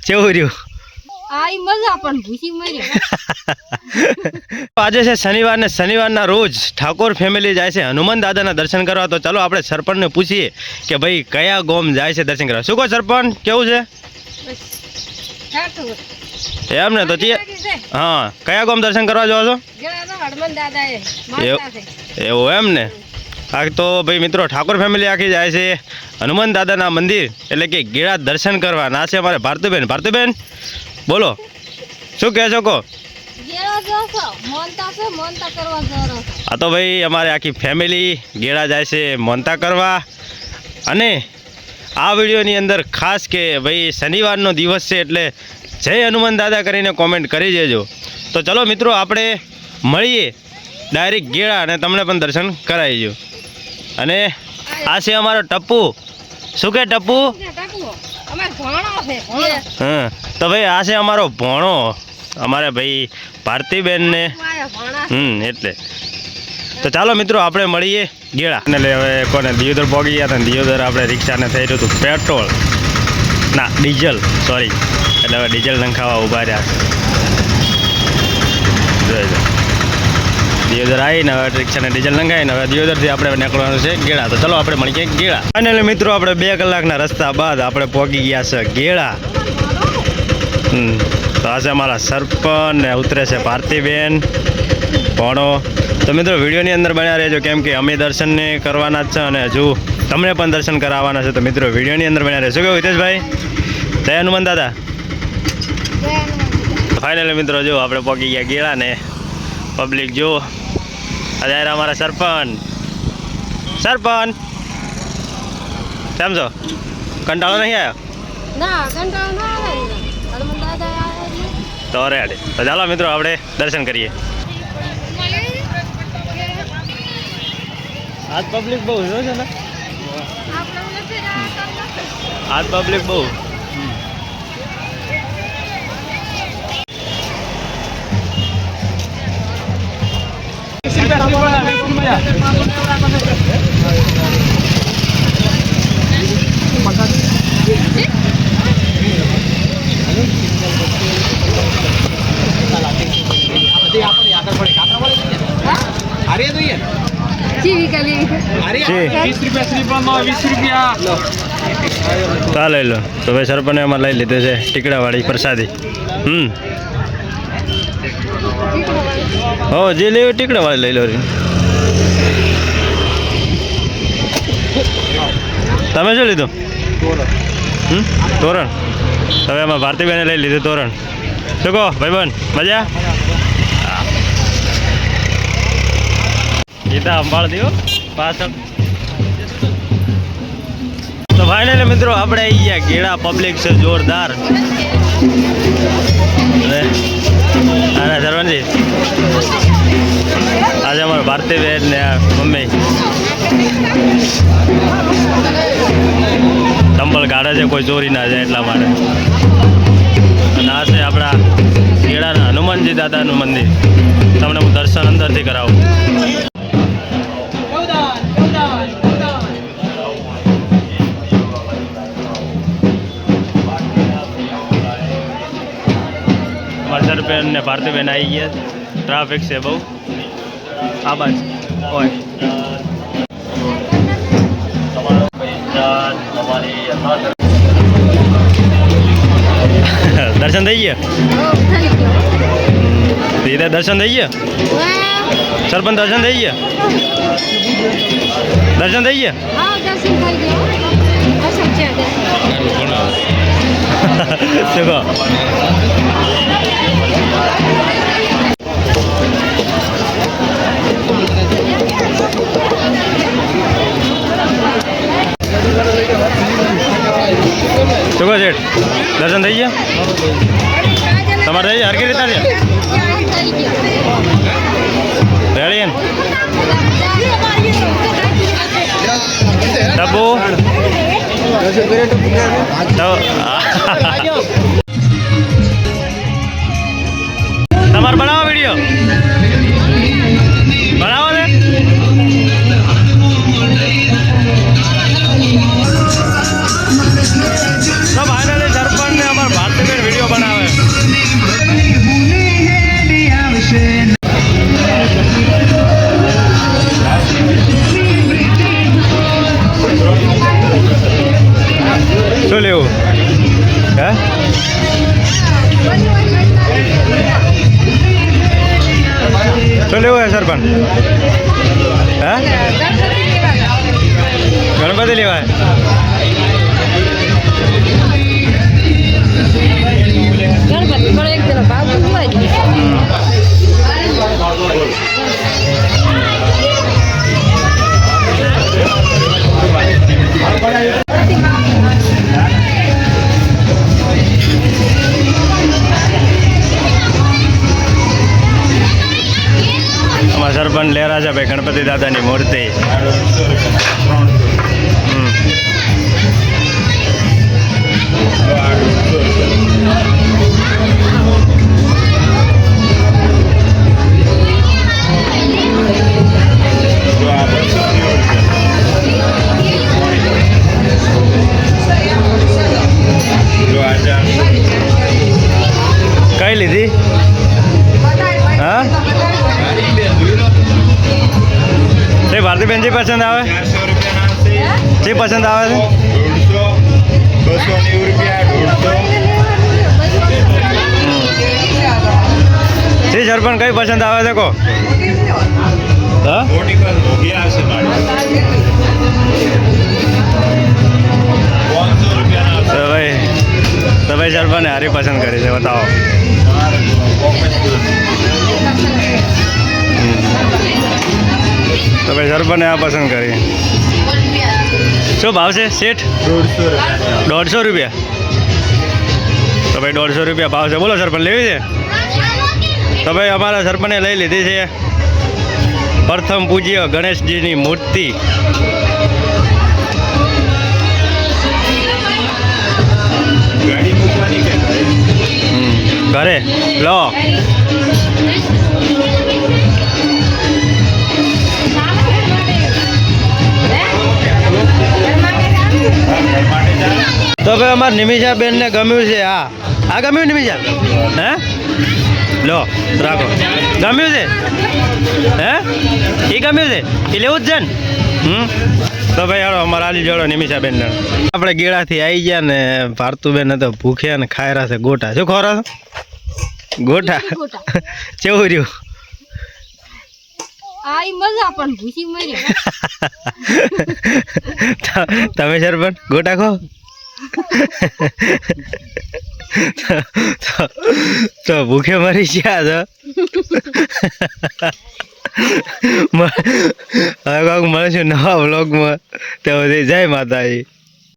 કેવું રહ્યું? આઈ મજા પણ ભૂસી મર્યો. આજે છે શનિવાર ને શનિવારના રોજ ઠાકોર ફેમિલી જાય છે હનુમાન દાદાના દર્શન કરવા. તો ચાલો આપણે સરપંચને પૂછીએ કે ભાઈ કયા ગામ જાય છે દર્શન કરવા. શું કહો સરપંચ, કેવું છે? એમ ને તો હા, કયા ગામ દર્શન કરવા જાઓ છો? એવું એમ ને. આ તો ભાઈ મિત્રો ઠાકોર ફેમિલી આખી જાય છે હનુમાન દાદાના મંદિર એટલે કે ગેળા દર્શન કરવા. ના છે અમારે ભારતીબેન. ભારતીબેન બોલો, શું કહે છો? કહો. આ તો ભાઈ અમારે આખી ફેમિલી ગેળા જાય છે મોનતા કરવા. અને આ વિડીયોની અંદર ખાસ કે ભાઈ શનિવારનો દિવસ છે એટલે જય હનુમાન દાદા કરીને કોમેન્ટ કરી દેજો. તો ચલો મિત્રો આપણે મળીએ ડાયરેક્ટ ગેળા અને તમને પણ દર્શન કરાવીજો. અને આ છે અમારો ટપ્પુ. શું કે ટપ્પુ? હા, તો ભાઈ આ છે અમારો ભોણો અમારે ભાઈ ભારતીબેન ને. એટલે તો ચાલો મિત્રો આપણે મળીએ ગેળા. એટલે હવે કોને દિયોદર પહોંચી ગયા હતા. દિયોદર આપણે રિક્ષાને થઈ રહ્યું હતું પેટ્રોલ ના ડીઝલ, સોરી. એટલે હવે ડીઝલ નંખાવા ઊભા રહ્યા. દિયોદર આવીને હવે રિક્ષાને ડીઝલ નંખાવીને હવે દિયોદરથી આપણે નીકળવાનું છે ગેળા. તો ચલો આપણે મળીએ ગેળા. અને મિત્રો આપણે 2 કલાકના રસ્તા બાદ આપણે પહોંચી ગયા છે ગેળા. તો આ છે અમારા સરપંચ ને ઉતરે છે ભારતીબેન ભણો. તો મિત્રો વિડીયોની અંદર બન્યા રહેજો કેમ કે અમે દર્શનને કરવાના જ છે અને હજુ તમને પણ દર્શન કરાવવાના છે. તો મિત્રો વિડીયોની અંદર બન્યા રહેજો. કેવું હિતેશભાઈ? જય હનુમાન દાદા. ફાઇનલી મિત્રો જો આપણે પહોંચી ગયા ગેળા ને પબ્લિક જો અત્યારે અમારા સરપંચ. સરપંચ કેમ છો? કંટાળો નહીં આવ્યો? તો રેડી. તો ચાલો મિત્રો આપણે દર્શન કરીએ. આજ પબ્લિક બહુ છે ને, આજ પબ્લિક બહુ. લઈ લો. તો ભાઈ સરપંચે એમાં લઈ લીધે છે ટીકડાવાળી પ્રસાદી. હો જે લેવું ટીકડાવાળી લઈ લો. તમે શું લીધું? તોરણ. હવે એમાં ભારતીબેને લઈ લીધું તોરણ. શું કહો ભાઈબંધ, મજા? ગીતા સંભાળ દો પાછળ. તો ફાઇનલી મિત્રો આપણે આવી ગયા ગેળા. પબ્લિક છે જોરદાર. અને સરવણજી આજે અમારે ભારતીબેન ને મમ્મી ચંપલ કાઢે છે કોઈ ચોરી ના જાય એટલા માટે. અને આ છે આપણા ગેળાના હનુમાનજી દાદાનું મંદિર. તમને હું દર્શન અંદરથી કરાવું. સરપંચ ને ભારતીબેન આવી ગયા. ટ્રાફિક છે બહુ. આ બાજ હોય દર્શન થઈ ગયા. સીધે દર્શન થઈ ગયા. સરપંચ દર્શન થઈ ગયા. દર્શન થઈ ગયા. શું કહો? શું કહો શેઠ? દર્શન થઈ ગયા? તમારે થઈ ગયા? હરકી રીતના છે રેડી ને ડબ્બુ તમારે બનાવો વિડીયો બનાવો ને. તો ફાઇનલી સરપંચ ને અમારા ભારતીબેન હા ગણપતિ લેવાય ગણપતિ પણ એક પેલો ભાવ પૂછવાય જ. અમારા સરપંચ લેરા છે ભાઈ ગણપતિ દાદાની મૂર્તિ. હમ. કઈ લીધી હા તે ભારતીબેન જે પસંદ આવે જે પસંદ આવે છે જે સરપંચ કઈ પસંદ આવે છે કો હા તો ભાઈ સરપંચને હારી પસંદ કરી છે બતાવો. તો ભાઈ સરપંચને આ પસંદ કરી. શું ભાવ છે શેઠ? 150 રૂપિયા. તો ભાઈ 150 રૂપિયા ભાવ છે. બોલો સરપંચ લેવી છે? તો ભાઈ અમારા સરપંચે લઈ લીધી છે પ્રથમ પૂજ્ય ગણેશજીની મૂર્તિ. ઘરે લો તો ભાઈ અમારા નિમિષાબેનને ગમ્યું છે. આ ગમ્યું નિમિષા? હે લો રાખો. ગમ્યું છે હે એ ગમ્યું છે એ લેવું જ છે ને. તો ભાઈ હાલો અમારે આલી જોડો નિમિષાબેનને. આપણે ગેળાથી આવી ગયા ને ભારતુબેન તો ભૂખ્યા ને ખાઈ રહ્યા છે ગોટા. શું ખોરા છો? ગોટા કેવું રહ્યું? આઈ મજા પણ ભૂસી મર્યા. તમે સરપંચ ગોટા ખો? તો ભૂખે મરી ગયા છો. હવે કાંક મળશું નવા વ્લોગમાં. તો જય માતાજી.